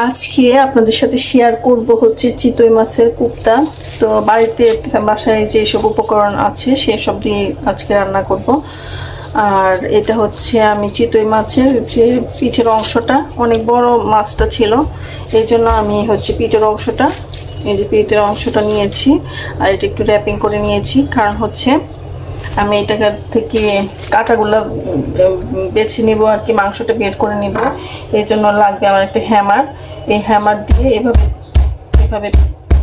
আজকে আপনাদের সাথে শেয়ার করব হচ্ছে চিতই মাছের কোপ্তা। তো বাড়িতে বাসায় যে সব উপকরণ আছে সেসব দিয়ে আজকে রান্না করব। আর এটা হচ্ছে আমি চিতই মাছের যে পিঠের অংশটা, অনেক বড় মাছটা ছিল, এই জন্য আমি হচ্ছে পিঠের অংশটা, এই যে পিঠের অংশটা নিয়েছি আর এটা একটু র্যাপিং করে নিয়েছি। কারণ হচ্ছে আমি এটা থেকে কাঁটাগুলো বেছে নিব আর কি, মাংসটা বের করে নিব। এই জন্য লাগবে আমার একটা হ্যামার। এই হ্যামার দিয়ে এভাবে এভাবে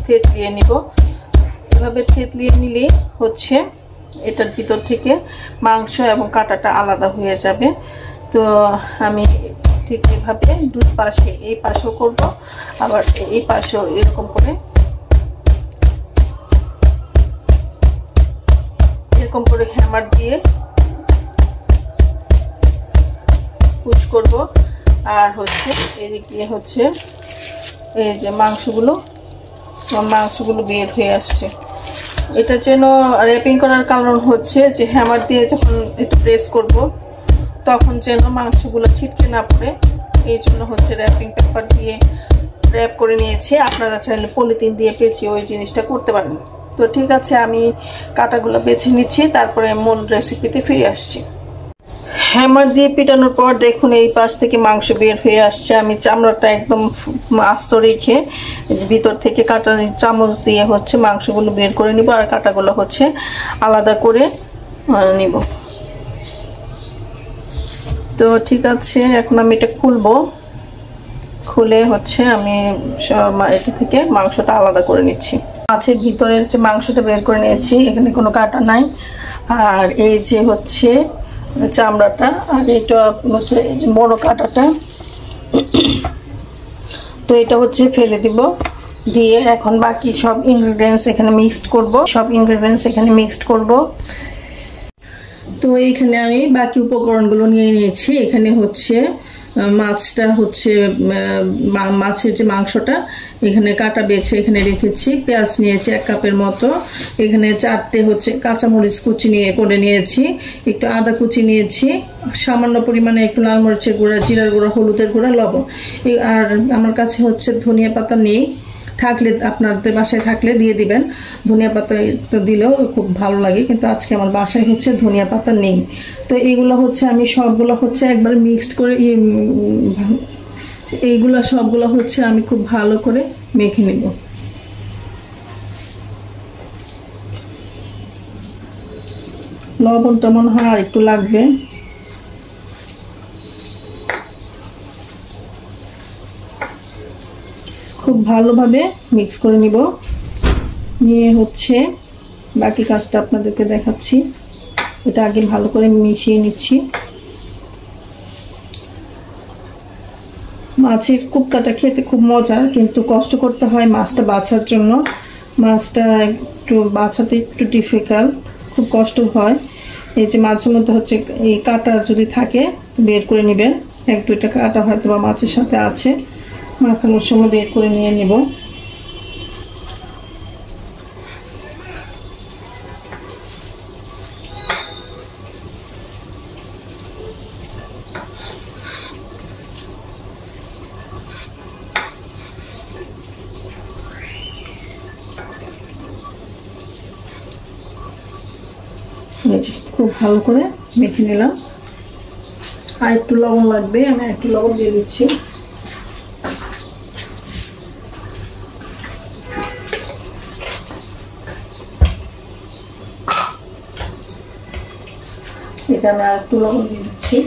থেতলিয়ে নিব। এভাবে থেতলিয়ে নিলে হচ্ছে এটার ভিতর থেকে মাংস এবং কাঁটাটা আলাদা হয়ে যাবে। তো আমি ঠিক এভাবে দুই পাশে, এই পাশেও করব আবার এই পাশেও এরকম করে হ্যামার দিয়ে পুশ করব। আর হচ্ছে এদিক দিয়ে হচ্ছে এই যে মাংসগুলো বের হয়ে আসছে। এটা যেন র্যাপিং করার কারণ হচ্ছে যে হ্যামার দিয়ে যখন একটু প্রেস করব তখন যেন মাংসগুলো ছিটকে না পড়ে, এই জন্য হচ্ছে র্যাপিং পেপার দিয়ে র্যাপ করে নিয়েছি। আপনারা চাইলে পলিথিন দিয়ে পেঁচিয়ে ওই জিনিসটা করতে পারেন। তো ঠিক আছে, আমি কাটাগুলো বেছে নিচ্ছি, তারপরে মূল রেসিপিতে ফিরে আসছি। হ্যামার দিয়ে পিটানোর পর দেখুন এই পাশ থেকে মাংস বের হয়ে আসছে। আমি চামড়াটা একদম আস্ত রেখে ভিতর থেকে কাটা চামচ দিয়ে হচ্ছে মাংসগুলো বের করে নিব, আর কাটাগুলো হচ্ছে আলাদা করে নিব। তো ঠিক আছে, এখন আমি এটা খুলবো। খুলে হচ্ছে আমি এটা থেকে মাংসটা আলাদা করে নিচ্ছি। মাছের ভিতরের যে মাংসটা বের করে নিয়েছি, এখানে কোনো কাটা নাই। আর এই যে হচ্ছে চামড়াটা, আর এটা হচ্ছে এই যে বড় কাটাটা, তো এটা হচ্ছে ফেলে দিব। দিয়ে এখন বাকি সব ইনগ্রেডিয়েন্টস এখানে মিক্সড করব। তো এইখানে আমি বাকি উপকরণগুলো নিয়ে নিয়েছি। এখানে হচ্ছে মাছটা হচ্ছে মাছের যে মাংসটা এখানে কাটা বেছে এখানে রেখেছি। পেঁয়াজ নিয়েছি 1 কাপের মতো। এখানে 4টে হচ্ছে কাঁচামরিচ কুচি করে নিয়েছি। একটু আদা কুচি নিয়েছি, সামান্য পরিমাণে একটু লাল মরিচের গুঁড়া, জিরার গুঁড়া, হলুদের গুঁড়া, লবণ। আর আমার কাছে হচ্ছে ধনিয়া পাতা নেই, থাকলে আপনাদের বাসায় থাকলে দিয়ে দিবেন। ধনিয়া পাতা তো দিলেও খুব ভালো লাগে, কিন্তু আজকে আমার বাসায় হচ্ছে ধনিয়া পাতা নেই। তো এইগুলো হচ্ছে আমি সবগুলো হচ্ছে একবার মিক্সড করে সবগুলো হচ্ছে আমি খুব ভালো করে মেখে নেব। লবণটা মনে হয় আর একটু লাগবে। খুব ভালোভাবে মিক্স করে নিব। নিয়ে হচ্ছে বাকি কাজটা আপনাদেরকে দেখাচ্ছি। এটা আগে ভালো করে মিশিয়ে নিচ্ছি। মাছের কোপ্তাটা খেতে খুব মজার, কিন্তু কষ্ট করতে হয় মাছটা বাছার জন্য। মাছটা একটু বাছাতে একটু ডিফিকাল্ট, খুব কষ্ট হয়। এই যে মাছের মধ্যে হচ্ছে এই কাঁটা যদি থাকে বের করে নেবেন। 1-2টা কাঁটা হয়তো বা মাছের সাথে আছে, মাখানোর সময় বের করে নিয়ে নেব। খুব ভালো করে মেখে নিলাম। আর একটু লবণ লাগবে, আমি একটু লবণ দিয়ে দিচ্ছি। এটা আমি আর একটু লবণ দিয়ে দিচ্ছি।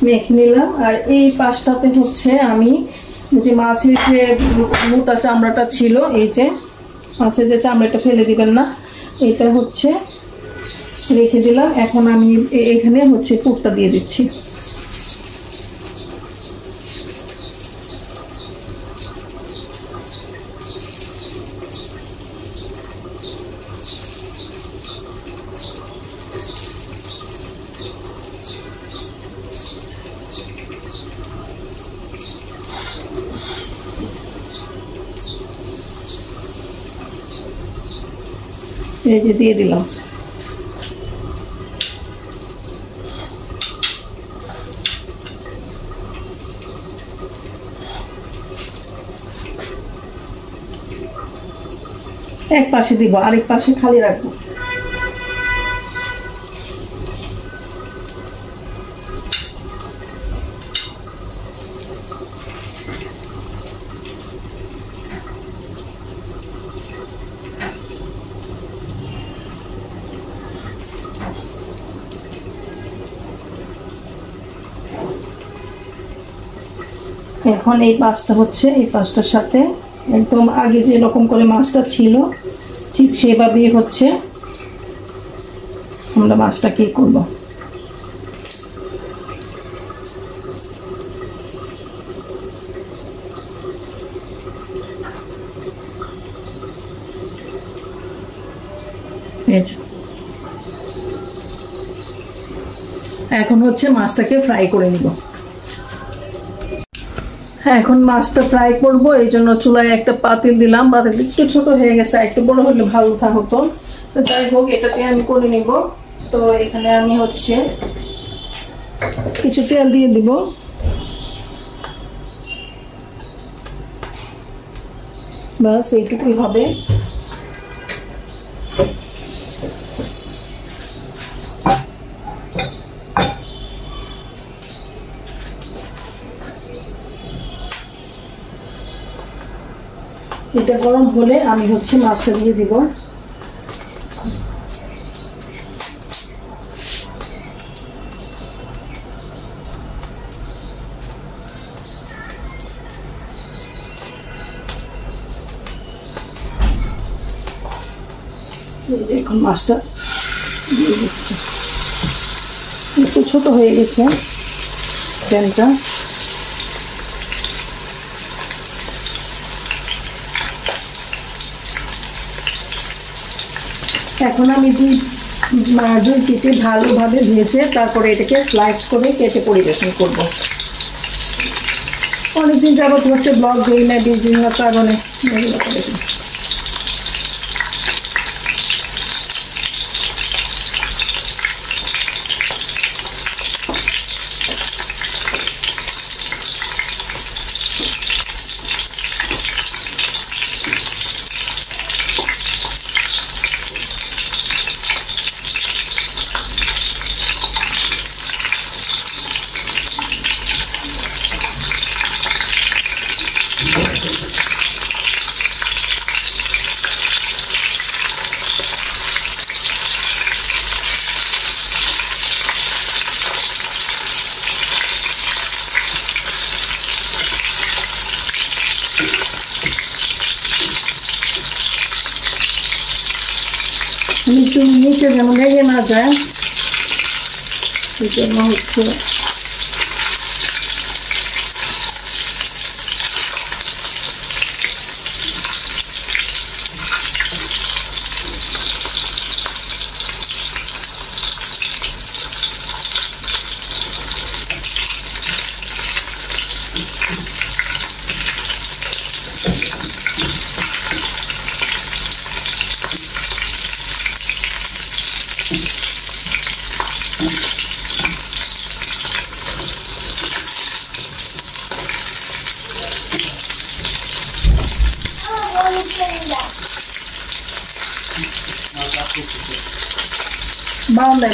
মেখে নিলাম। আর এই পাশটাতে হচ্ছে আমি যে মাছের যে মোটা চামড়াটা ছিল, এই যে মাছের যে চামড়াটা ফেলে দিবেন না, এটা হচ্ছে রেখে দিলাম। এখন আমি এখানে হচ্ছে পুরটা দিয়ে দিচ্ছি। এই যে দিয়ে দিলাম। এক পাশে দিব, আরেক পাশে খালি রাখবো। এখন এই পাশটা হচ্ছে এই পাশটার সাথে একদম আগে যে রকম করে মাছটা ছিল ঠিক সেভাবেই হচ্ছে আমরা মাছটা কি করব। এখন হচ্ছে মাছটাকে ফ্রাই করে নিব। এখন মাছটা ফ্রাই করব, এই জন্য চুলায় একটা পাতিল দিলাম। পাতিল একটু ছোট হয়ে গেছে, একটু বড় হলে ভালো হতো। তো যাই হোক, এটাকে আমি করে নিব। তো এখানে আমি হচ্ছে কিছু তেল দিয়ে দিব। বাস এইটুকুই হবে। এটা গরম হলে আমি হচ্ছে মাছটা দিয়ে দিব। এখন মাছটা দিয়ে দিচ্ছি। একটু ছোট হয়ে গেছে প্যানটা। এখন আমি দুই পিঠে ভালোভাবে ভেজে তারপরে এটাকে স্লাইস করে কেটে পরিবেশন করব। অনেকদিন যাবত হচ্ছে ব্লগ দিই না বিভিন্ন কারণে। নিচে যেন লেগে না যায় সেই জন্য হচ্ছে বাউন্ডার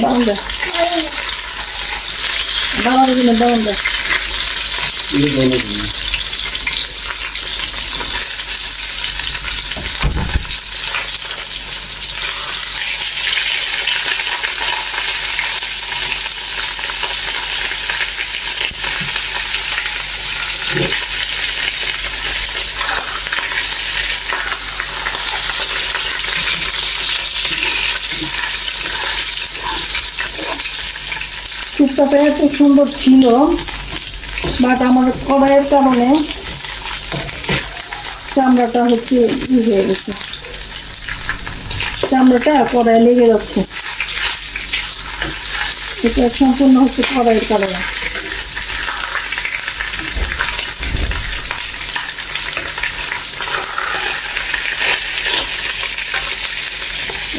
টুকটাটা এত সুন্দর ছিল, বাট আমার কড়াইয়ের কারণে চামড়াটা হচ্ছে হয়ে গেছে, চামড়াটা কড়াই লেগে যাচ্ছে। এটা সম্পূর্ণ হচ্ছে কড়াইয়ের কারণে।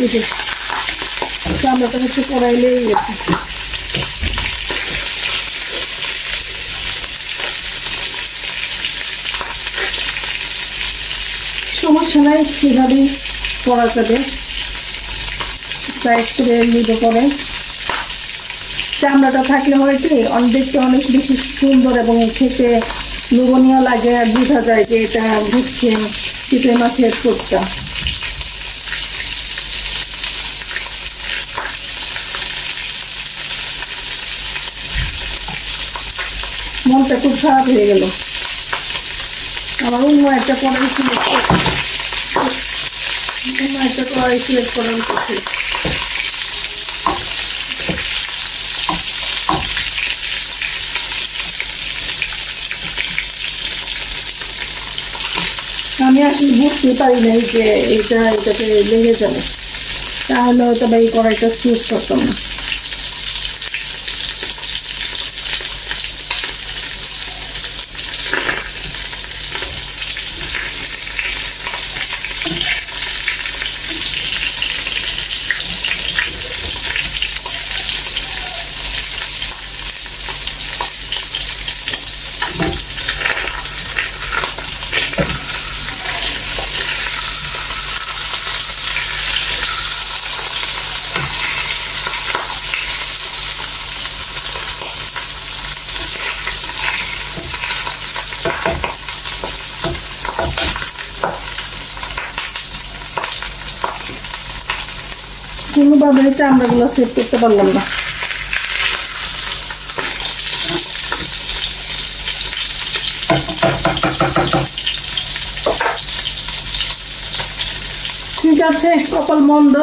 এই যে চামড়াটা হচ্ছে কড়াই লেগে গেছে। সমস্যা নাই, এভাবেই করা যাবে। সাইজ করে নিতে পারে। চামড়াটা থাকলে হয় কি দেখতে অনেক বেশি সুন্দর এবং খেতে লোভনীয় লাগে, আর বোঝা যায় যে এটা হচ্ছে চিতই মাছের কোপ্তা। মনটা খুব খারাপ হয়ে গেল। আমার অন্য একটা কড়াই সিলেক্ট করা উচিত। আমি আসলে বুঝতে পারি না যে এটাতে লেগে যাবে, তাহলে হয়তো বা এই কড়াইটা চুজ করতাম না। কোনোভাবে চামড়াগুলো সেট করতে পারলাম না। ঠিক আছে, কপাল মন্দ,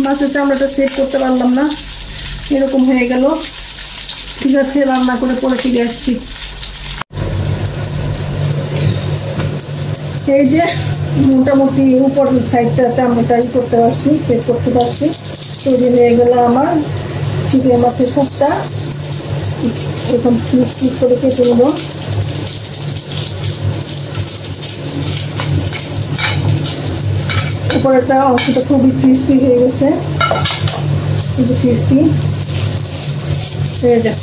মাছের চামড়াটা সেট করতে পারলাম না, এরকম হয়ে গেল। ঠিক আছে, রান্না করে পরে ফিরে আসছি। এই যে মোটামুটি উপর সাইডটা চামড়াটা করতে পারছি, সেট করতে পারছি। তৈরি হয়ে গেল আমার চিংড়ি মাছের কোপ্তা। এখন পিস পিস করে কেটে নেব। উপরেরটা অংশটা খুবই ক্রিসপি হয়ে গেছে, কিন্তু ক্রিসপি হয়ে যায়।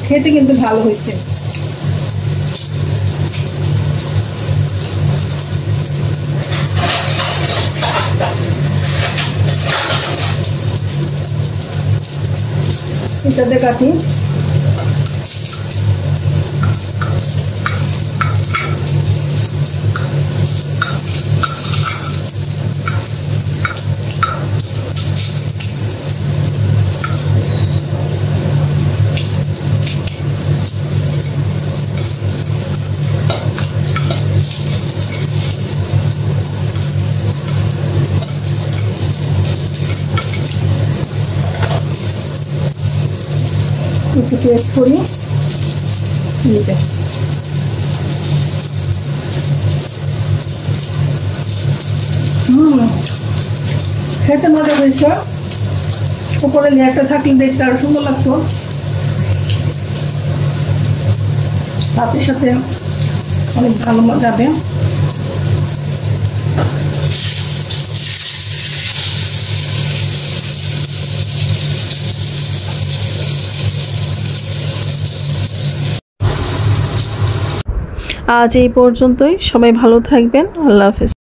খেতে কিন্তু ভালো হয়েছে। এটাতে কাটি। একটু টেস্ট করি। খেতে মজা হয়েছে। উপরে লেয়ারটা থাকলে দেখতে আরো সুন্দর লাগতো। ভাতের সাথে অনেক ভালো যাবে। আজ এই পর্যন্তই। সবাই ভালো থাকবেন। আল্লাহ হাফেজ।